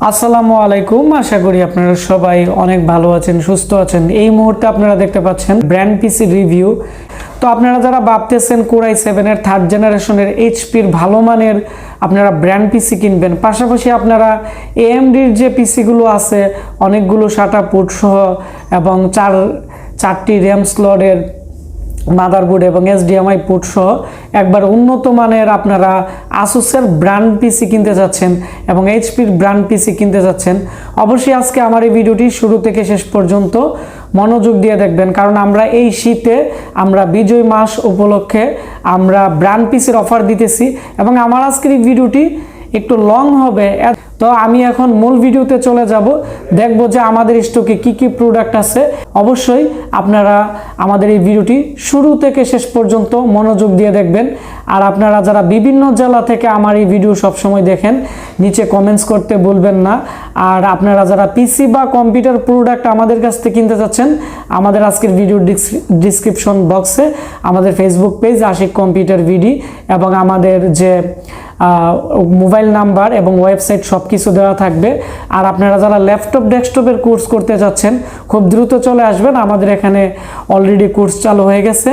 আসসালামু আলাইকুম, আশা করি আপনারা সবাই অনেক ভালো আছেন, সুস্থ আছেন। এই মুহূর্তে আপনারা দেখতে পাচ্ছেন ব্র্যান্ড পিসি রিভিউ। তো আপনারা যারা ভাবতেছেন কোর i7 এর 3rd জেনারেশনের এইচপির ভালো মানের আপনারা ব্র্যান্ড পিসি কিনবেন, পাশাপাশি আপনারা এএমডির যে পিসিগুলো আছে অনেকগুলো SATA পোর্ট সহ এবং চারটি র্যাম স্লটের মাদারবোর্ড এবং HDMI পোর্ট সহ একবার উন্নত মানের আপনারা আসুসের ব্র্যান্ড পিসি কিনতে যাচ্ছেন এবং এইচপির ব্র্যান্ড পিসি কিনতে যাচ্ছেন, অবশ্যই আজকে আমার এই ভিডিওটি শুরু থেকে শেষ পর্যন্ত মনোযোগ দিয়ে দেখবেন, কারণ আমরা এই শীতে আমরা বিজয় মাস উপলক্ষে আমরা ব্র্যান্ড পিসির অফার দিতেছি এবং আমার আজকের এই ভিডিওটি একটু লং হবে। তো আমি এখন মূল ভিডিওতে চলে যাব, দেখব যে আমাদের স্টকে কি কি প্রোডাক্ট আছে। অবশ্যই আপনারা আমাদের এই ভিডিওটি শুরু থেকে শেষ পর্যন্ত মনোযোগ দিয়ে দেখবেন। আর আপনারা যারা বিভিন্ন জেলা থেকে আমার এই ভিডিও সবসময় দেখেন, নিচে কমেন্টস করতে ভুলবেন না। আর আপনারা যারা পিসি বা কম্পিউটার প্রোডাক্ট আমাদের কাছ থেকে কিনতে চাচ্ছেন, আমাদের আজকের ভিডিও ডিসক্রিপশন বক্সে আমাদের ফেসবুক পেজ আশিক কম্পিউটার ভিডি এবং আমাদের যে মোবাইল নাম্বার এবং ওয়েবসাইট সব কিছু দেওয়া থাকবে। আর আপনারা যারা ল্যাপটপ ডেস্কটপের কোর্স করতে যাচ্ছেন, খুব দ্রুত চলে আসবেন, আমাদের এখানে অলরেডি কোর্স চালু হয়ে গেছে।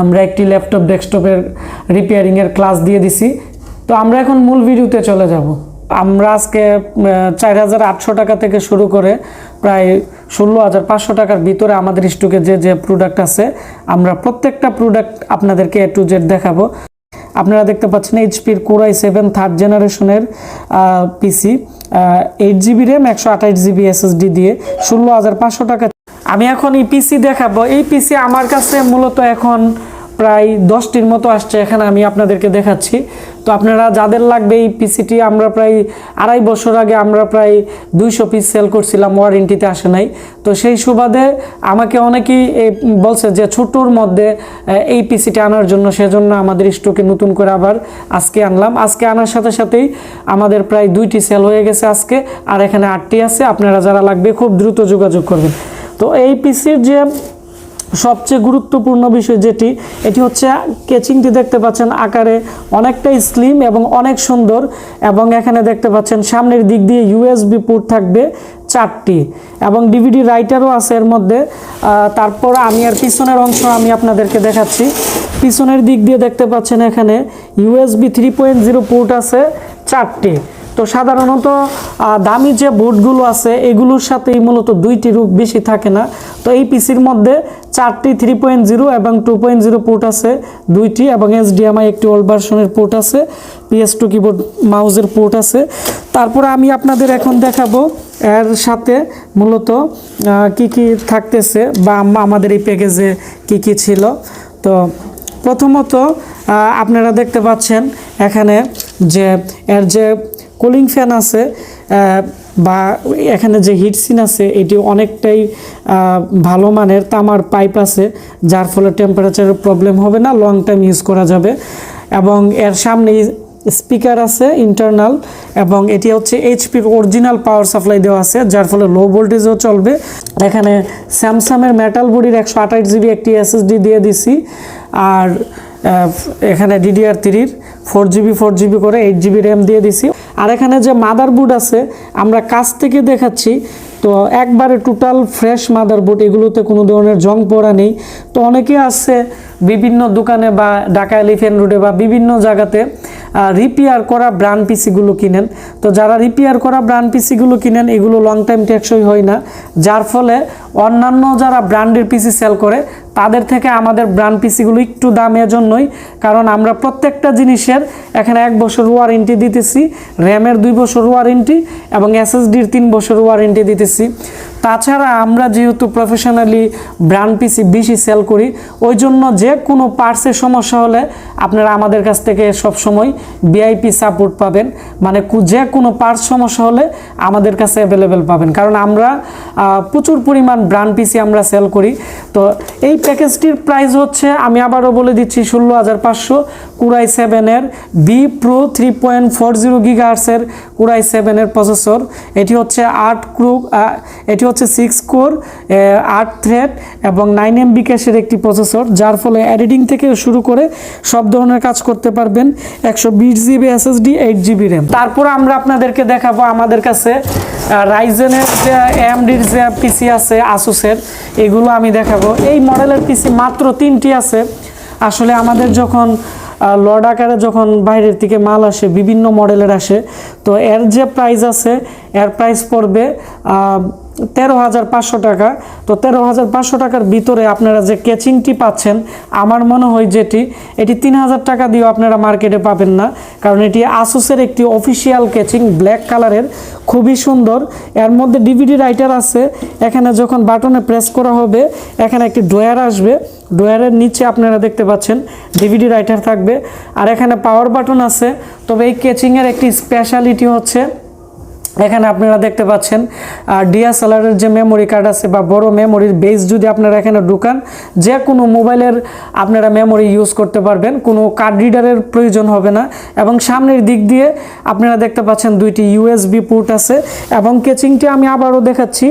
আমরা একটি ল্যাপটপ ডেস্কটপের রিপেয়ারিংয়ের ক্লাস দিয়ে দিছি। তো আমরা এখন মূল ভিডিওতে চলে যাব। আমরা আজকে 4,800 টাকা থেকে শুরু করে প্রায় 16,500 টাকার ভিতরে আমাদের স্টকে যে প্রোডাক্ট আছে, আমরা প্রত্যেকটা প্রোডাক্ট আপনাদেরকে A to Z দেখাবো। আপনারা দেখতে পাচ্ছেন এইচপির কোর i7 3rd জেনারেশনের পিসি, 8GB র্যাম 128GB SSD দিয়ে 16,500 টাকা। আমি এখন এই পিসি দেখাবো। এই পিসি আমার কাছে মূলত এখন প্রায় 10টির মতো আসছে, এখানে আমি আপনাদেরকে দেখাচ্ছি। তো আপনারা যাদের লাগবে এই পিসিটি, আমরা প্রায় 2.5 বছর আগে আমরা প্রায় 200 পিস সেল করছিলাম, ওয়ারেন্টিতে আসে নাই। তো সেই সুবাদে আমাকে অনেকেই বলছে যে ছোটোর মধ্যে এই পিসিটি আনার জন্য, সেজন্য আমাদের স্টকে নতুন করে আবার আজকে আনলাম। আজকে আনার সাথে সাথেই আমাদের প্রায় 2টি সেল হয়ে গেছে আজকে, আর এখানে 8টি আছে। আপনারা যারা লাগবে খুব দ্রুত যোগাযোগ করবেন। তো এই পিসির যে সবচেয়ে গুরুত্বপূর্ণ বিষয় এটি হচ্ছে কেচিংটি দেখতে পাচ্ছেন আকারে অনেকটাই স্লিম এবং অনেক সুন্দর, এবং এখানে দেখতে পাচ্ছেন সামনের দিক দিয়ে USB পোর্ট থাকবে 4টি এবং ডিভিডি রাইটারও আছে এর মধ্যে। তারপর আমি আর পিছনের অংশ আমি আপনাদেরকে দেখাচ্ছি। পিছনের দিক দিয়ে দেখতে পাচ্ছেন এখানে USB 3.0 পোর্ট আছে 4টি। তো সাধারণত দামি যে বোর্ডগুলো আছে এগুলোর সাথেই মূলত 2টির বেশি থাকে না। তো এই পিসির মধ্যে 4টি 3.0 এবং 2.0 পোর্ট আছে 2টি, এবং HDMI একটি ওল্ড ভার্সনের পোর্ট আছে, PS2 কিবোর্ড মাউসের পোর্ট আছে। তারপরে আমি আপনাদের এখন দেখাবো এর সাথে মূলত কি কি থাকতেছে বা আমাদের এই প্যাকেজে কি কি ছিল। তো প্রথমত আপনারা দেখতে পাচ্ছেন এখানে যে এর যে কুলিং ফ্যান আছে বা এখানে যে হিটসিন আছে, এটি অনেকটাই ভালো মানের তামার পাইপ আছে, যার ফলে টেম্পারেচারের প্রবলেম হবে না, লং টাইম ইউজ করা যাবে। এবং এর সামনে স্পিকার আছে ইন্টারনাল, এবং এটি হচ্ছে এইচপির অরিজিনাল পাওয়ার সাপ্লাই দেওয়া আছে, যার ফলে লো ভোল্টেজও চলবে। এখানে স্যামসাংয়ের মেটাল বডির 128GB একটি SSD দিয়ে দিছি, আর এখানে DDR3-র 4GB করে 8GB র্যাম দিয়ে দিছি। আর এখানে যে মাদারবোর্ড আছে আমরা কাছ থেকে দেখাচ্ছি, তো একবারে টোটাল ফ্রেশ মাদারবোর্ড, এগুলোতে কোনো ধরনের জং পড়া নেই। তো অনেকে আছে বিভিন্ন দোকানে বা ঢাকা এলিফ্যান্ট রোডে বা বিভিন্ন জায়গাতে রিপেয়ার করা ব্র্যান্ড পিসিগুলো কিনেন। তো যারা রিপেয়ার করা ব্র্যান্ড পিসিগুলো কিনেন, এগুলো লং টাইম টেকসই হয় না, যার ফলে অন্যান্য যারা ব্র্যান্ডের পিসি সেল করে তাদের থেকে আমাদের ব্র্যান্ড পিসিগুলো একটু দাম এজন্যই, কারণ আমরা প্রত্যেকটা জিনিসের এখানে 1 বছর ওয়ারেন্টি দিতেছি, র্যামের 2 বছর ওয়ারেন্টি এবং SSDর 3 বছর ওয়ারেন্টি দিতেছি। তাছাড়া আমরা যেহেতু প্রফেশনালি ব্র্যান্ড পিসি বেশি সেল করি, ওই জন্য যে কোনো পার্টসের সমস্যা হলে আপনারা আমাদের কাছ থেকে সবসময় VIP সাপোর্ট পাবেন, মানে যে কোনো পার্টস সমস্যা হলে আমাদের কাছে অ্যাভেলেবেল পাবেন, কারণ আমরা প্রচুর পরিমাণ ব্র্যান্ড পিসি আমরা সেল করি। তো এই প্যাকেজটির প্রাইস হচ্ছে, আমি আবারও বলে দিচ্ছি, 16,500। কোরাই 7 এর বি প্রো 3.40 গিগাহার্টজের কোরাই 7 এর প্রসেসর। এটি হচ্ছে 6 কোর 8 থ্রেড এবং 9 MB ক্যাশের একটি প্রসেসর, যার ফলে এডিটিং থেকে শুরু করে সব ধরনের কাজ করতে পারবেন। 120 GB SSD 8 GB RAM। তারপর আমরা আপনাদেরকে দেখাবো আমাদের কাছে রাইজেনের যে AMDর যে পিসি আছে আসুসের, এগুলো আমি দেখাবো। এই মডেলের পিসি মাত্র 3টি আছে। আসলে আমাদের যখন লর্ড আকারে যখন বাইরের থেকে মাল আসে, বিভিন্ন মডেলের আসে, তো এর যে প্রাইস আছে, এর প্রাইস পড়বে 13,500 টাকা। তো 13,500 টাকার ভিতরে আপনারা যে কেচিংটি পাচ্ছেন, আমার মনে হয় এটি 3,000 টাকা দিয়েও আপনারা মার্কেটে পাবেন না, কারণ এটি আসুসের একটি অফিসিয়াল কেচিং, ব্ল্যাক কালারের, খুবই সুন্দর। এর মধ্যে ডিভিডি রাইটার আছে। এখানে যখন বাটনে প্রেস করা হবে, এখানে একটি ড্রয়ার আসবে, ড্রয়ারের নিচে আপনারা দেখতে পাচ্ছেন ডিভিডি রাইটার থাকবে, আর এখানে পাওয়ার বাটন আছে। তবে এই কেচিংয়ের একটি স্পেশালিটি হচ্ছে, এখানে আপনারা দেখতে পাচ্ছেন ডিএসএলআরের যে মেমোরি কার্ড আছে বা বড় মেমোরির বেস যদি আপনারা এখানে ঢুকান, যে কোনো মোবাইলের আপনারা মেমোরি ইউজ করতে পারবেন, কোনো কার্ড রিডারের প্রয়োজন হবে না। এবং সামনের দিক দিয়ে আপনারা দেখতে পাচ্ছেন 2টি USB পোর্ট আছে। এবং কেচিংটি আমি আবারও দেখাচ্ছি,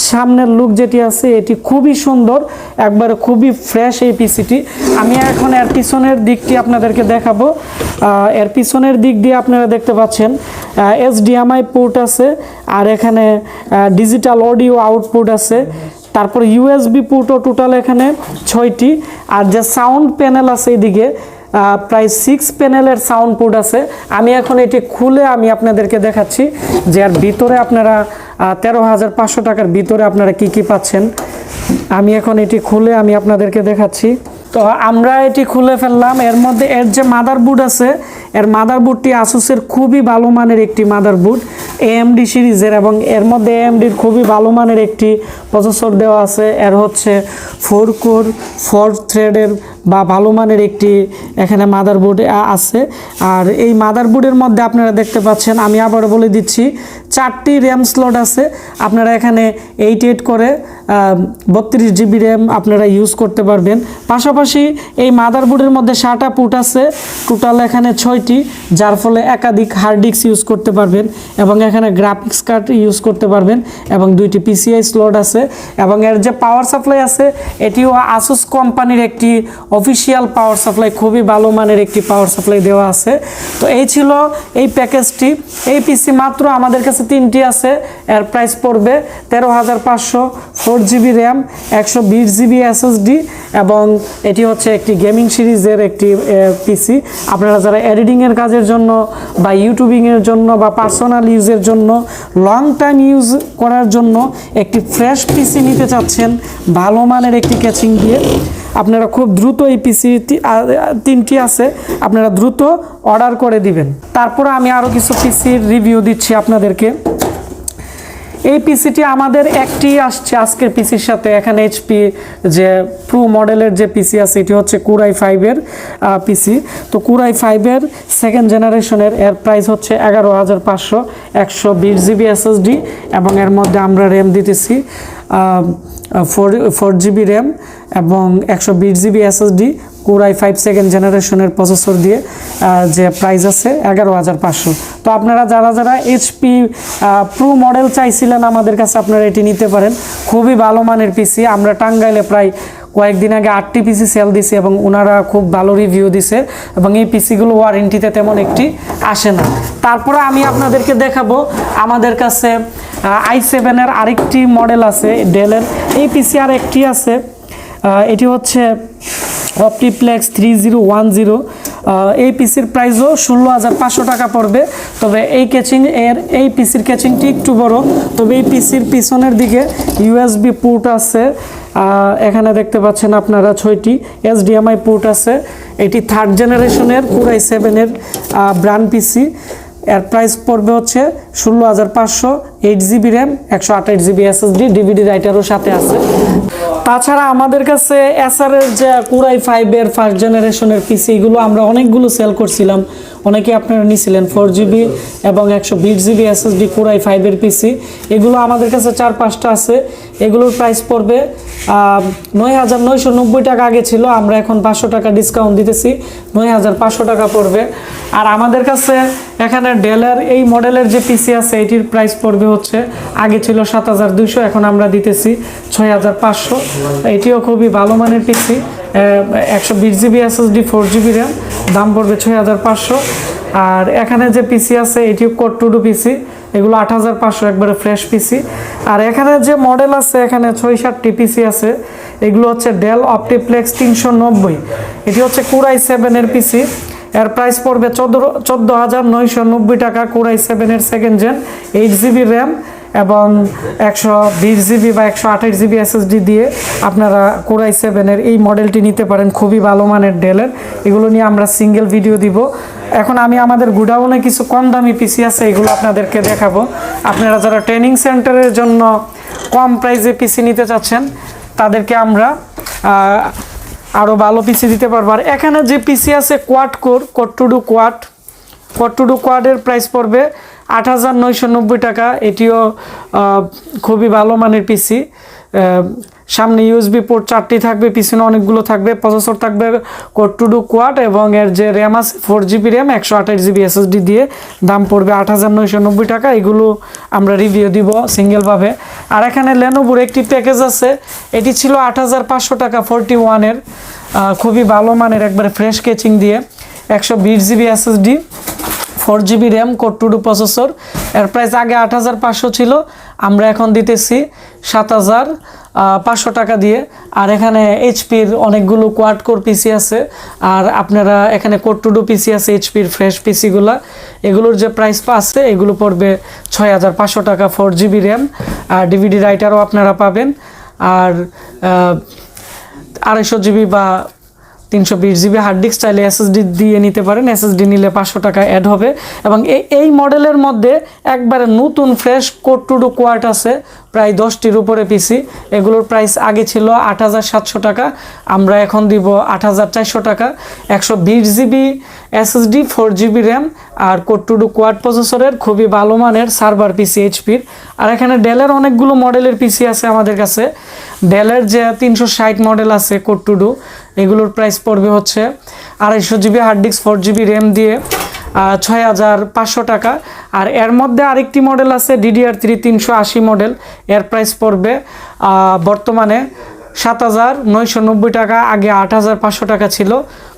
সামনের লুক যেটি আছে এটি খুবই সুন্দর, একবারে খুবই ফ্রেশ এই পিসিটি। আমি এখন এর পিছনের দিকটি আপনাদেরকে দেখাবো। এর পিছনের দিক দিয়ে আপনারা দেখতে পাচ্ছেন HDMI পোর্ট আছে, আর এখানে ডিজিটাল অডিও আউটপুট আছে। তারপর USB পোর্টও টোটাল এখানে 6টি, আর যে সাউন্ড প্যানেল আছে এদিকে প্রায় 6 প্যানেলের সাউন্ড পোর্ট আছে। আমি এখন এটি খুলে আমি আপনাদেরকে দেখাচ্ছি যে এর ভিতরে আপনারা 13,500 টাকার ভিতরে আপনারা কি কি পাচ্ছেন। আমি এখন এটি খুলে আমি আপনাদেরকে দেখাচ্ছি। তো আমরা এটি খুলে ফেললাম। এর মধ্যে এর যে মাদারবোর্ড আছে, এর মাদারবোর্ডটি আসুসের খুবই ভালো মানের একটি মাদারবোর্ড, AMD সিরিজের, এবং এর মধ্যে AMDর খুবই ভালো মানের একটি প্রসেসর দেওয়া আছে। এর হচ্ছে 4 কোর 4 থ্রেডের বা ভালো মানের একটি এখানে মাদারবোর্ড আছে। আর এই মাদারবোর্ডের মধ্যে আপনারা দেখতে পাচ্ছেন, আমি আবার বলে দিচ্ছি, 4টি র্যাম স্লট আছে। আপনারা এখানে 8 করে 32 GB র্যাম আপনারা ইউজ করতে পারবেন। পাশাপাশি এই মাদারবোর্ডের মধ্যে 7টা পোর্ট আছে, টোটাল এখানে 6টি, যার ফলে একাধিক হার্ড ডিস্ক ইউজ করতে পারবেন, এবং এখানে গ্রাফিক্স কার্ড ইউজ করতে পারবেন, এবং 2টি PCI স্লট আছে। এবং এর যে পাওয়ার সাপ্লাই আছে, এটিও আসুস কোম্পানির একটি অফিসিয়াল পাওয়ার সাপ্লাই, খুবই ভালো মানের একটি পাওয়ার সাপ্লাই দেওয়া আছে। তো এই ছিল এই প্যাকেজটি। এই পিসি মাত্র আমাদের কাছে 3টি আছে। এর প্রাইস পড়বে 13,500, 4 GB র্যাম, 120 GB SSD, এবং এটি হচ্ছে একটি গেমিং সিরিজের একটি পিসি। আপনারা যারা এডিটিংয়ের কাজের জন্য বা ইউটিউবিংয়ের জন্য বা পার্সোনাল ইউজের জন্য, লং টাইম ইউজ করার জন্য একটি ফ্রেশ পিসি নিতে চাচ্ছেন ভালো মানের একটি ক্যাচিং দিয়ে, আপনারা খুব দ্রুত এই পিসি 3টি আছে, আপনারা দ্রুত অর্ডার করে দিবেন। তারপর আমি আরও কিছু পিসির রিভিউ দিচ্ছি আপনাদেরকে। এই পিসিটি আমাদের একটি আসছে আজকের পিসির সাথে। এখানে HP যে প্রো মডেলের যে পিসি আছে, এটি হচ্ছে কোরাই 5-এর পিসি। তো কোরাই 5-এর 2nd জেনারেশনের, এর প্রাইস হচ্ছে 11,500, 120 GB SSD, এবং এর মধ্যে আমরা র্যাম দিতেছি 4 GB র্যাম এবং 120 GB SSD। কোরাই 5 2nd জেনারেশনের প্রসেসর দিয়ে যে প্রাইস আছে 11,500। তো আপনারা যারা যারা HP প্রো মডেল চাইছিলেন আমাদের কাছে, আপনারা এটি নিতে পারেন। খুবই ভালো মানের পিসি। আমরা টাঙ্গাইলে প্রায় কয়েকদিন আগে 8টি পিসি সেল দিছি, এবং ওনারা খুব ভালো রিভিউ দিছে, এবং এই পিসিগুলো ওয়ারেন্টিতে তেমন একটি আসে না। তারপরে আমি আপনাদেরকে দেখাবো আমাদের কাছে i7-এর আরেকটি মডেল আছে ডেলের। এই পিসি আর একটি আছে, এটি হচ্ছে অপটিপ্লেক্স 3010। এই পিসির প্রাইসও 16,500 টাকা পড়বে। তবে এই পিসির ক্যাচিংটি একটু বড়। তবে এই পিসির পিছনের দিকে USB পোর্ট আছে, এখানে দেখতে পাচ্ছেন আপনারা 6টি HDMI পোর্ট আছে। এটি 3rd জেনারেশনের কোরাই 7-এর ব্র্যান্ড পিসি। এর প্রাইস পড়বে হচ্ছে 16,500, 8 GB RAM, 128 GB SSD, DVD রাইটারও সাথে আছে। তাছাড়া আমাদের কাছে এসারের যে কোরাই 5-এর 1st জেনারেশনের পিসি, এগুলো আমরা অনেকগুলো সেল করছিলাম, অনেকে আপনারা নিয়েছিলেন 4GB এবং 120GB SSD Core i5 এর পিসি। এগুলো আমাদের কাছে 4-5টা আছে। এগুলোর প্রাইস পড়বে 9,990 টাকা আগে ছিল, আমরা এখন 500 টাকা ডিসকাউন্ট দিতেছি, 9,500 টাকা পড়বে। আর আমাদের কাছে এখানে ডেলের এই মডেলের যে পিসি আছে এটির প্রাইস পড়বে হচ্ছে, আগে ছিল 7,200, এখন আমরা দিতেছি 6,500। এটিও খুবই ভালো মানের পিসি, 120GB SSD 4GB RAM, দাম পড়বে 6,500। আর এখানে যে পিসি আছে এটিও কোড টু ডু পিসি, এগুলো 8,500, একবারে ফ্রেশ পিসি। আর এখানে যে মডেল আছে এখানে 6-7টি পিসি আছে, এগুলো হচ্ছে ডেল অপটিপ্লেক্স 390, এটি হচ্ছে Core i7 এর পিসি। এর প্রাইস পড়বে 14,990 টাকা। Core i7 এর সেকেন্ড জেন, 8GB র্যাম এবং 120GB বা 128GB SSD দিয়ে আপনারা Core i7 এর এই মডেলটি নিতে পারেন, খুবই ভালো মানের ডেলের। এগুলো নিয়ে আমরা সিঙ্গেল ভিডিও দিব। এখন আমি আমাদের গুডাউনে কিছু কম দামি পিসি আছে, এগুলো আপনাদেরকে দেখাবো। আপনারা যারা ট্রেনিং সেন্টারের জন্য কম প্রাইসে পিসি নিতে চাচ্ছেন তাদেরকে আমরা আরও ভালো পিসি দিতে পারবো। আর এখানে যে পিসি আছে কোড টু ডু কোয়াডের প্রাইস পড়বে 8,990 টাকা। এটিও খুবই ভালো মানের পিসি, সামনে ইউএসবি পোর্ট 4টি থাকবে, পিছনে অনেকগুলো থাকবে, প্রসেসর থাকবে কোড টু ডু কোয়াড এবং এর যে র্যাম আছে 4GB র্যাম 128GB SSD দিয়ে, দাম পড়বে 8,990 টাকা। এগুলো আমরা রিভিউ দিব সিঙ্গেলভাবে। আর এখানে লেনোভোর একটি প্যাকেজ আছে, এটি ছিল 8,500 টাকা 41 এর, খুবই ভালো মানের, একবারে ফ্রেশ কেচিং দিয়ে, 120GB SSD 4GB RAM code two do processor. এর প্রাইস আগে 8,500 ছিল, আমরা এখন দিতেছি 7,500 টাকা দিয়ে। আর এখানে এইচপির অনেকগুলো কোয়াড কোর পিসি আছে, আর আপনারা এখানে কোড টু ডু পিসি আছে এইচপির ফ্রেশ পিসিগুলো, এগুলোর যে প্রাইস আছে এগুলো পড়বে 6,500 টাকা। 4GB র্যাম আর ডিভিডি রাইটারও আপনারা পাবেন। আর 250GB বা 320GB হার্ড ডিস্ক চাইলে এসএসডি দিয়ে নিতে পারেন, এসএসডি নিলে 500 টাকা অ্যাড হবে। এবং এই মডেলের মধ্যে একবারে নতুন fresh code two duo quad আছে প্রায় 10টির উপরে পিসি, এগুলোর প্রাইস আগে ছিল 8,700 টাকা, আমরা এখন দিব 8,400 টাকা। 120GB এসএসডি 4GB র্যাম আর কোড টু ডু কোয়াড প্রসেসরের খুবই ভালো মানের সার্ভার পিসি এইচপির। আর এখানে ডেলের অনেকগুলো মডেলের পিসি আছে আমাদের কাছে। ডেলের যে 360 মডেল আছে কোড টু ডু, এগুলোর প্রাইস পড়বে হচ্ছে 250GB hard disk 4GB RAM দিয়ে 6,500 টাকা। আর এর মধ্যে আরেকটি মডেল আছে DDR3 380 মডেল, এর প্রাইস পড়বে বর্তমানে 7,990 টাকা, আগে 8,500 টাকা ছিল,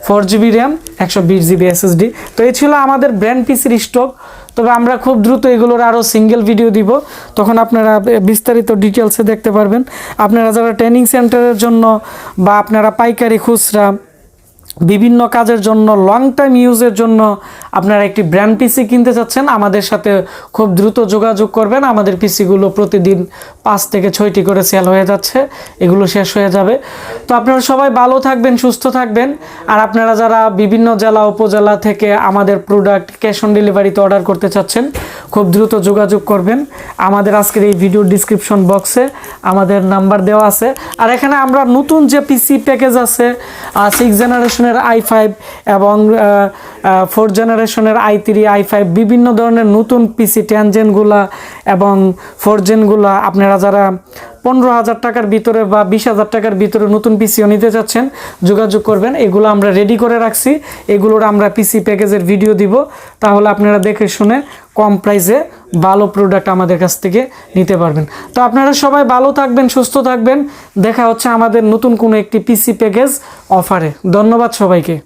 4GB র্যাম 120GB SSD। তো এই ছিল আমাদের ব্র্যান্ড পিসির স্টক। তবে আমরা খুব দ্রুত এগুলোর আরও সিঙ্গেল ভিডিও দিব, তখন আপনারা বিস্তারিত ডিটেলসে দেখতে পারবেন। আপনারা যারা ট্রেনিং সেন্টারের জন্য বা আপনারা পাইকারি খুচরা বিভিন্ন কাজের জন্য লং টাইম ইউজের জন্য আপনারা একটি ব্র্যান্ড পিসি কিনতে চাচ্ছেন, আমাদের সাথে খুব দ্রুত যোগাযোগ করবেন। আমাদের পিসিগুলো প্রতিদিন 5 থেকে 6টি করে সেল হয়ে যাচ্ছে, এগুলো শেষ হয়ে যাবে। তো আপনারা সবাই ভালো থাকবেন, সুস্থ থাকবেন। আর আপনারা যারা বিভিন্ন জেলা উপজেলা থেকে আমাদের প্রোডাক্ট ক্যাশ অন ডেলিভারিতে অর্ডার করতে চাচ্ছেন, খুব দ্রুত যোগাযোগ করবেন। আমাদের আজকের এই ভিডিওর ডিসক্রিপশন বক্সে আমাদের নাম্বার দেওয়া আছে। আর এখানে আমরা নতুন যে পিসি প্যাকেজ আছে 6 জেনারেশনের i5 এবং 4 জেনারেশনের i3 i5 বিভিন্ন ধরনের নতুন পিসি 10 জেনগুলা এবং 4 জেনগুলা, আপনারা যারা 15,000 টাকার ভিতরে বা 20,000 টাকার ভিতরে নতুন পিসিও নিতে চাচ্ছেন যোগাযোগ করবেন। এগুলো আমরা রেডি করে রাখছি, এগুলোর আমরা পিসি প্যাকেজের ভিডিও দিব, তাহলে আপনারা দেখে শুনে কম প্রাইসে ভালো প্রোডাক্ট আমাদের কাছ থেকে নিতে পারবেন। তো আপনারা সবাই ভালো থাকবেন, সুস্থ থাকবেন। দেখা হচ্ছে আমাদের নতুন কোনো একটি পিসি প্যাকেজ অফারে। ধন্যবাদ সবাইকে।